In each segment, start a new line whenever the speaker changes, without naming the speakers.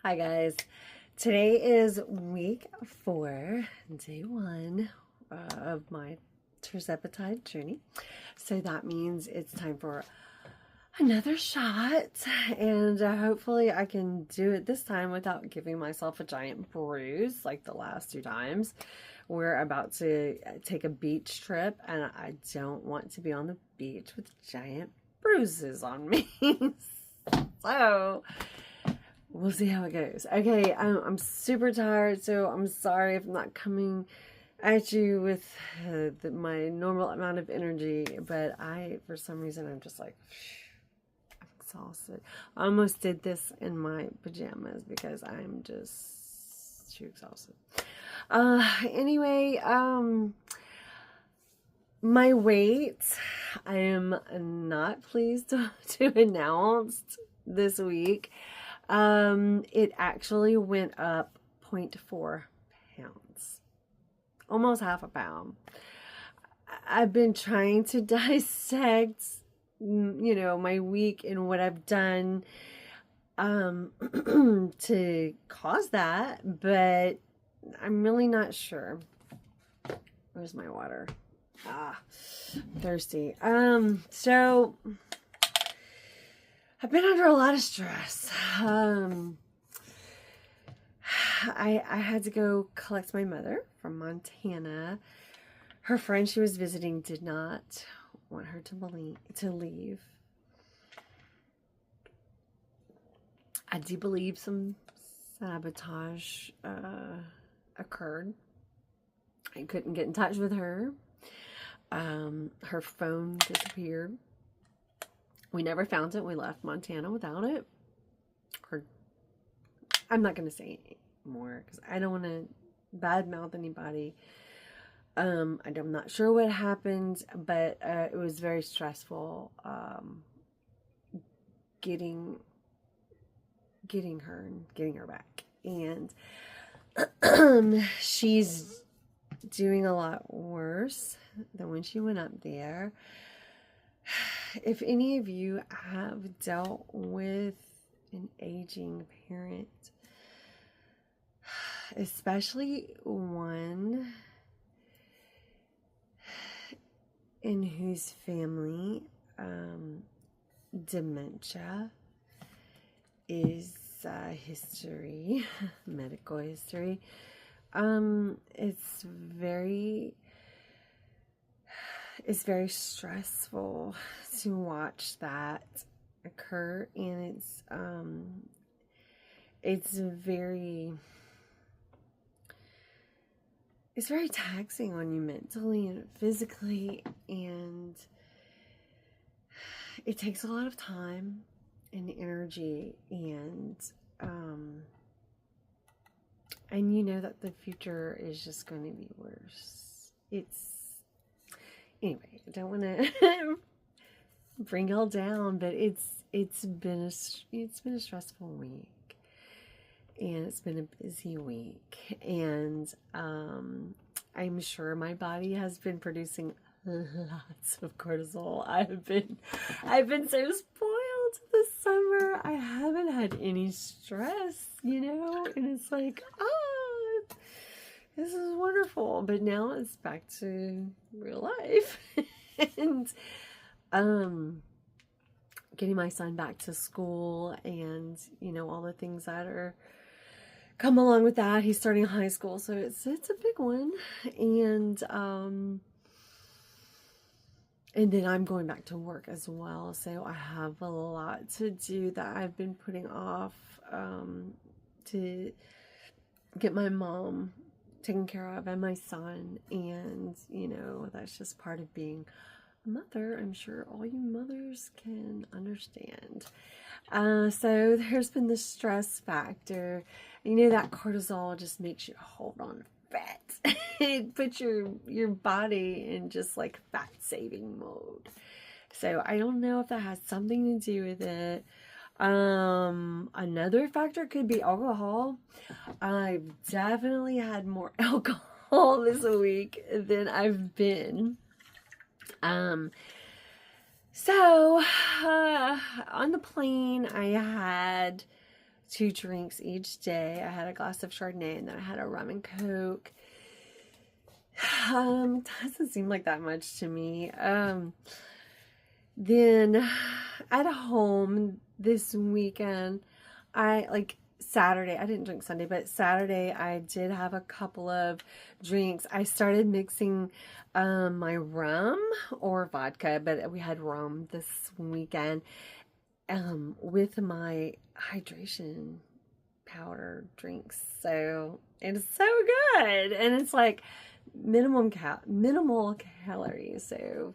Hi guys, today is week 4, day 1 of my Tirzepatide journey. So that means it's time for another shot, and hopefully I can do it this time without giving myself a giant bruise like the last 2 times. We're about to take a beach trip, and I don't want to be on the beach with giant bruises on me. So we'll see how it goes. Okay, I'm super tired, so I'm sorry if I'm not coming at you with my normal amount of energy, but for some reason, I'm just like, I'm exhausted. I almost did this in my pajamas because I'm just too exhausted. Anyway, my weight, I am not pleased to announce this week. It actually went up 0.4 pounds, almost half a pound. I've been trying to dissect, my week and what I've done, to cause that, but I'm really not sure. Where's my water? Thirsty. So I've been under a lot of stress. I had to go collect my mother from Montana. Her friend she was visiting did not want her to leave. I do believe some sabotage occurred. I couldn't get in touch with her. Her phone disappeared. We never found it. We left Montana without it. I'm not going to say more because I don't want to badmouth anybody. I'm not sure what happened, but it was very stressful getting her back. And she's doing a lot worse than when she went up there. If any of you have dealt with an aging parent, especially one in whose family dementia is history, medical history, it's very stressful to watch that occur, and it's very taxing on you mentally and physically, and it takes a lot of time and energy, and you know that the future is just going to be worse. Anyway, I don't want to bring y'all down, but it's been a stressful week, and it's been a busy week, and I'm sure my body has been producing lots of cortisol. I've been so spoiled this summer. I haven't had any stress, and it's like, this is wonderful. But now it's back to real life. And getting my son back to school, and all the things that are come along with that. He's starting high school, so it's a big one. And then I'm going back to work as well, so I have a lot to do that I've been putting off, to get my mom taken care of and my son, and that's just part of being a mother. I'm sure all you mothers can understand. So there's been the stress factor. That cortisol just makes you hold on to fat. It puts your body in just like fat saving mode. So I don't know if that has something to do with it. Another factor could be alcohol. I've definitely had more alcohol this week than I've been. So on the plane, I had 2 drinks each day. I had a glass of Chardonnay, and then I had a rum and Coke. Doesn't seem like that much to me. Then at home this weekend, Saturday, I didn't drink Sunday, but Saturday I did have a couple of drinks. I started mixing my rum or vodka, but we had rum this weekend with my hydration powder drinks. So it's so good, and it's like minimal calories. So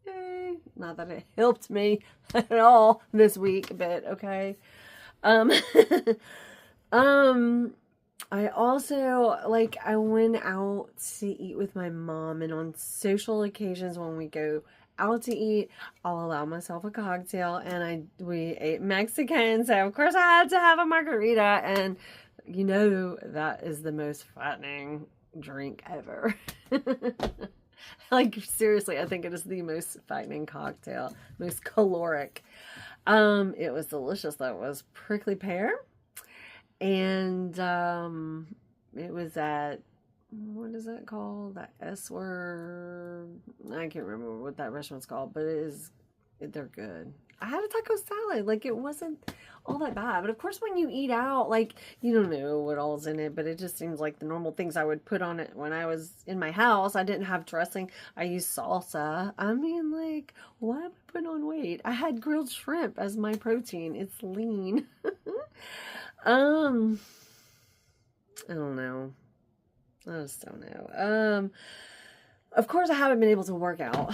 yay. Not that it helped me at all this week, but okay. I also, I went out to eat with my mom, and on social occasions when we go out to eat, I'll allow myself a cocktail, and we ate Mexican, so of course I had to have a margarita, and you know that is the most fattening drink ever. Seriously, I think it is the most fattening cocktail, most caloric. It was delicious. That was prickly pear. And it was at, what is that called? That S word. I can't remember what that restaurant's called, but they're good. I had a taco salad. It wasn't all that bad. But of course, when you eat out, you don't know what all's in it, but it just seems like the normal things I would put on it when I was in my house. I didn't have dressing. I used salsa. I mean, why am I putting on weight? I had grilled shrimp as my protein. It's lean. I don't know. I just don't know. Of course I haven't been able to work out.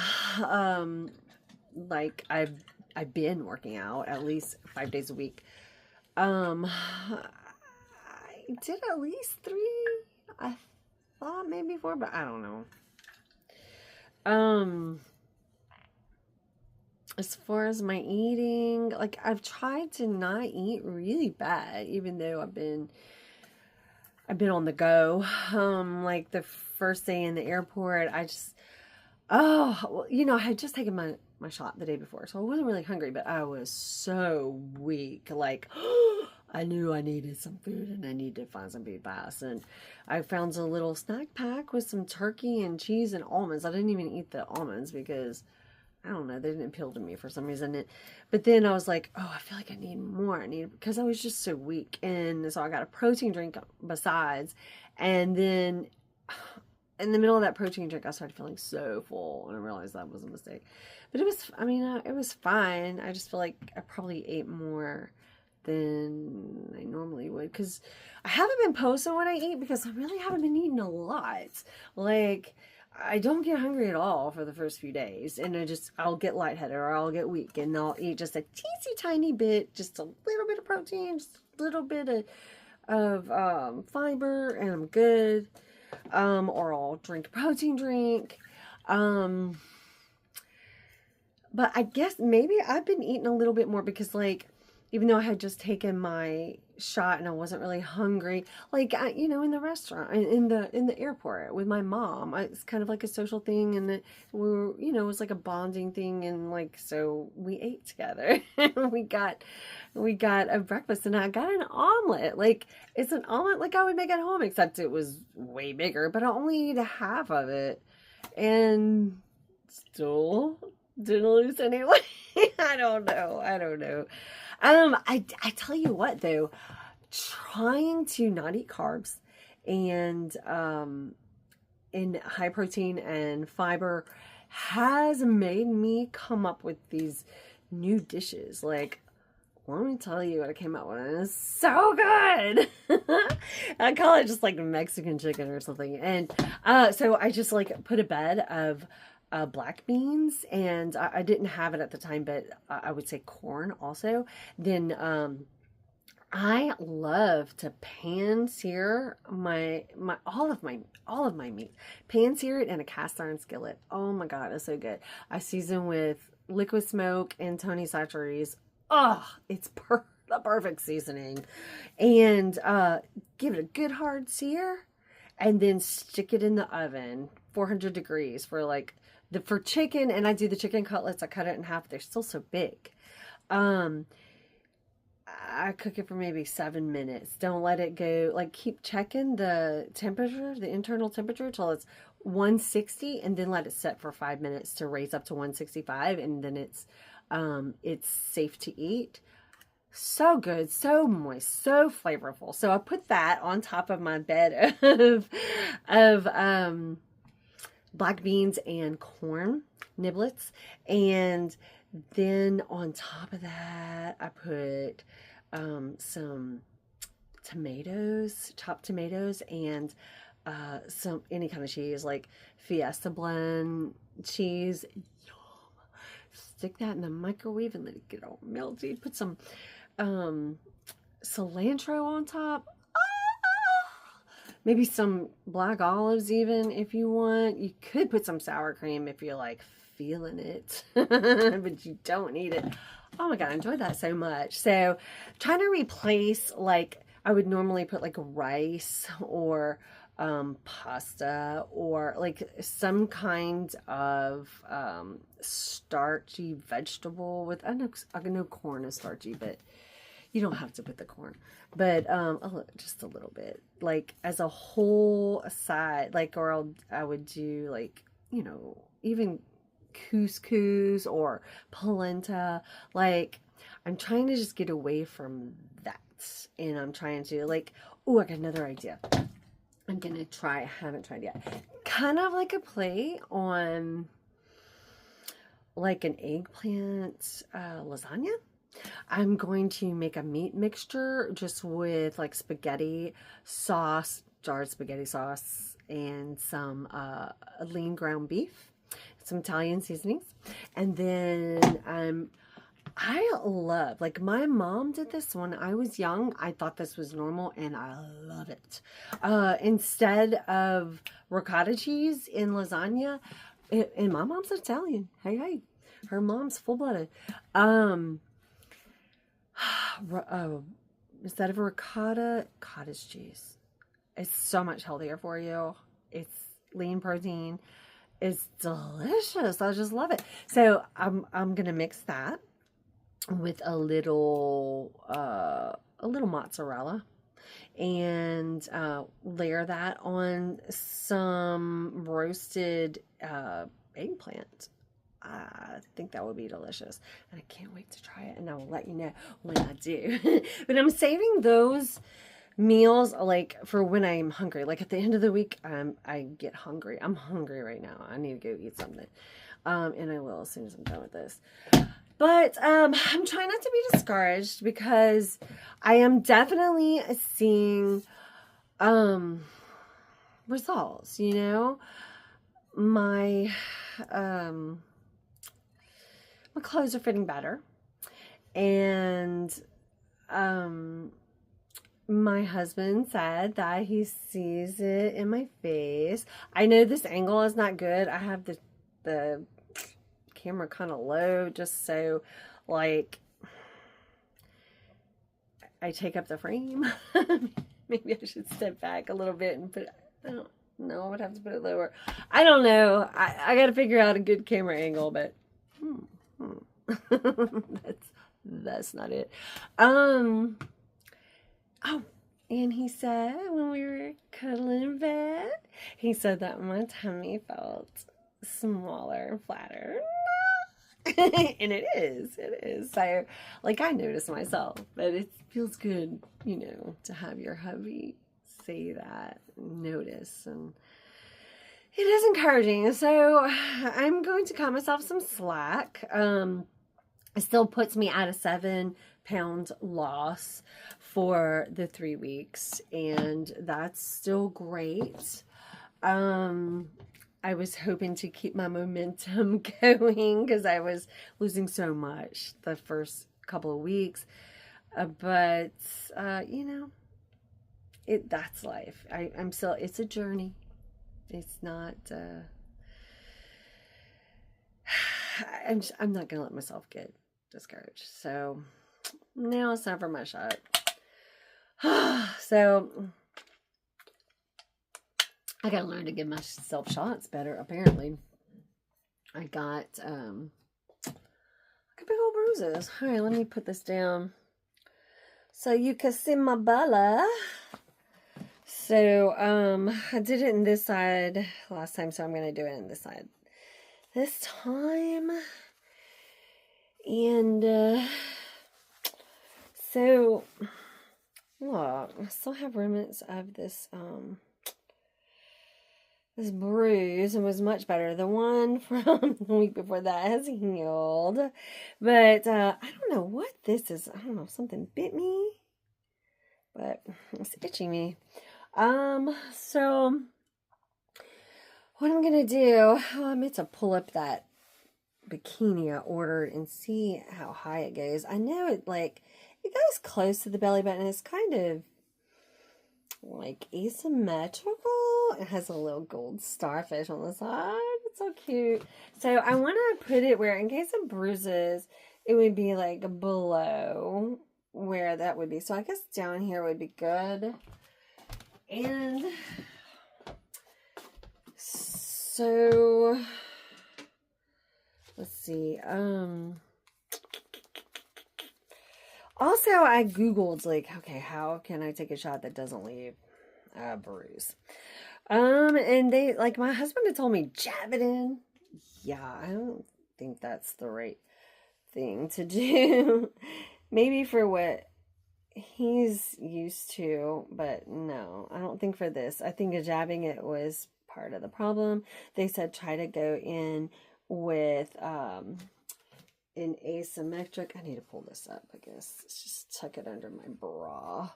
I've been working out at least 5 days a week. I did at least 3. I thought maybe 4, but I don't know. As far as my eating, I've tried to not eat really bad, even though I've been on the go. The first day in the airport, I had just taken my shot the day before, so I wasn't really hungry, but I was so weak. I knew I needed some food, and I needed to find some food fast. And I found a little snack pack with some turkey and cheese and almonds. I didn't even eat the almonds because I don't know, they didn't appeal to me for some reason. But then I was like, oh, I feel like I need more. Because I was just so weak. And so I got a protein drink besides. And then in the middle of that protein drink, I started feeling so full. And I realized that was a mistake. But it was fine. I just feel like I probably ate more than I normally would. Because I haven't been posting what I eat because I really haven't been eating a lot. I don't get hungry at all for the first few days, and I'll get lightheaded or I'll get weak, and I'll eat just a teensy tiny bit, just a little bit of protein, just a little bit of fiber, and I'm good. Or I'll drink a protein drink. But I guess maybe I've been eating a little bit more because even though I had just taken my shot and I wasn't really hungry, in the restaurant, in the airport with my mom, it's kind of like a social thing, and we were, it was like a bonding thing, and so we ate together. we got a breakfast, and I got an omelet. It's an omelet like I would make at home, except it was way bigger, but I only ate half of it, and still didn't lose any weight. I don't know. I tell you what though, trying to not eat carbs and in high protein and fiber has made me come up with these new dishes. Let me tell you what I came up with. It's so good. I call it just Mexican chicken or something. And so I just put a bed of black beans, and I didn't have it at the time, but I would say corn also. Then I love to pan sear all of my meat. Pan sear it in a cast iron skillet. Oh my god, it's so good. I season with liquid smoke and Tony Chachere's. Oh, it's the perfect seasoning. And give it a good hard sear, and then stick it in the oven, 400 degrees for chicken. And I do the chicken cutlets. I cut it in half. They're still so big. I cook it for maybe 7 minutes. Don't let it go. Like, keep checking the temperature, the internal temperature, till it's 160, and then let it set for 5 minutes to raise up to 165, and then it's safe to eat. So good, so moist, so flavorful. So I put that on top of my bed of black beans and corn niblets, and then on top of that I put some tomatoes, chopped tomatoes, and some any kind of cheese, like Fiesta blend cheese. Yum. Stick that in the microwave and let it get all melty. Put some cilantro on top. Maybe some black olives even if you want. You could put some sour cream if you're like feeling it, but you don't need it. Oh my God, I enjoyed that so much. So trying to replace, like, I would normally put like rice or pasta or like some kind of starchy vegetable with, I know corn is starchy, but you don't have to put the corn, but just a little bit, like as a whole aside, like, or I would do, like, you know, even couscous or polenta. Like, I'm trying to just get away from that, and I'm trying to, like, oh, I got another idea. I'm gonna try, I haven't tried yet, kind of like a play on like an eggplant lasagna. I'm going to make a meat mixture just with like spaghetti sauce, jarred spaghetti sauce, and some lean ground beef, some Italian seasonings. And then I love, like, my mom did this when I was young. I thought this was normal, and I love it. Instead of ricotta cheese in lasagna, and my mom's Italian. Hey, her mom's full-blooded. Instead of ricotta, cottage cheese. It's so much healthier for you. It's lean protein. It's delicious. I just love it. So I'm gonna mix that with a little mozzarella, and layer that on some roasted eggplant. I think that would be delicious, and I can't wait to try it, and I will let you know when I do. But I'm saving those meals, like, for when I'm hungry. Like, at the end of the week, I get hungry. I'm hungry right now. I need to go eat something, and I will as soon as I'm done with this. But I'm trying not to be discouraged, because I am definitely seeing results. You know, my clothes are fitting better, and my husband said that he sees it in my face. I know this angle is not good. I have the camera kind of low, just so, like, I take up the frame. Maybe I should step back a little bit and put it, I don't know, I would have to put it lower. I don't know. I got to figure out a good camera angle, but that's not it. Oh, and he said when we were cuddling in bed, he said that my tummy felt smaller and flatter. And it is. So, like, I noticed myself, but it feels good, you know, to have your hubby say that, notice, and it is encouraging. So I'm going to cut myself some slack. It still puts me at a 7-pound loss for the 3 weeks, and that's still great. I was hoping to keep my momentum going, because I was losing so much the first couple of weeks. But you know, that's life. I'm still, it's a journey. It's not, I'm not going to let myself get discouraged. So now it's time for my shot. So I gotta learn to give myself shots better, apparently. I got big old bruises. All right, let me put this down. so you can see my belly. So, I did it in this side last time, so I'm going to do it in this side this time. And, so, look, I still have remnants of this, this bruise, and was much better. The one from the week before that has healed. But, I don't know what this is. I don't know if something bit me. But it's itching me. So what I'm going to do, I meant to pull up that bikini I ordered and see how high it goes. I know it goes close to the belly button. It's kind of like asymmetrical. It has a little gold starfish on the side. It's so cute. So I want to put it where, in case it bruises, it would be like below where that would be. So I guess down here would be good. And so let's see. Also I Googled okay, how can I take a shot that doesn't leave a bruise? And they my husband had told me jab it in. Yeah, I don't think that's the right thing to do. Maybe for what he's used to, but no, I don't think for this. I think jabbing it was part of the problem. They said try to go in with an asymmetric. I need to pull this up, I guess. Let's just tuck it under my bra.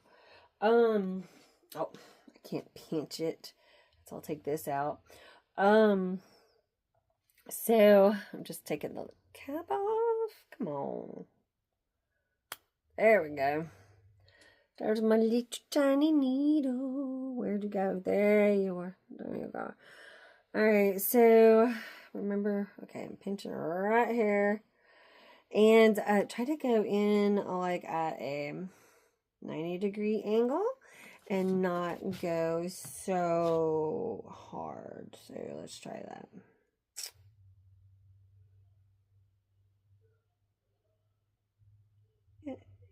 Oh, I can't pinch it, so I'll take this out. So I'm just taking the cap off. Come on. There we go. There's my little tiny needle. Where'd you go? There you are. There you go. Alright, so remember, okay, I'm pinching right here. And try to go in at a 90-degree angle and not go so hard. So let's try that.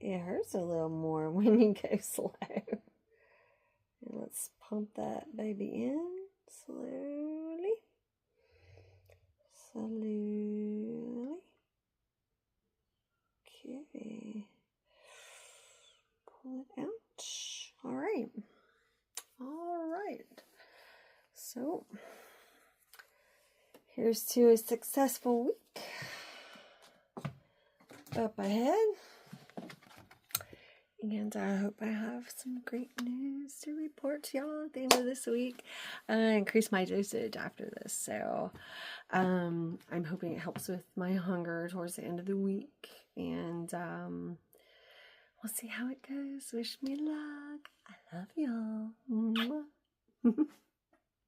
It hurts a little more when you go slow. And let's pump that baby in slowly. Slowly. Okay. Pull it out. All right. All right. So, here's to a successful week. Up ahead. And I hope I have some great news to report to y'all at the end of this week. I increased my dosage after this, so I'm hoping it helps with my hunger towards the end of the week. And we'll see how it goes. Wish me luck. I love y'all.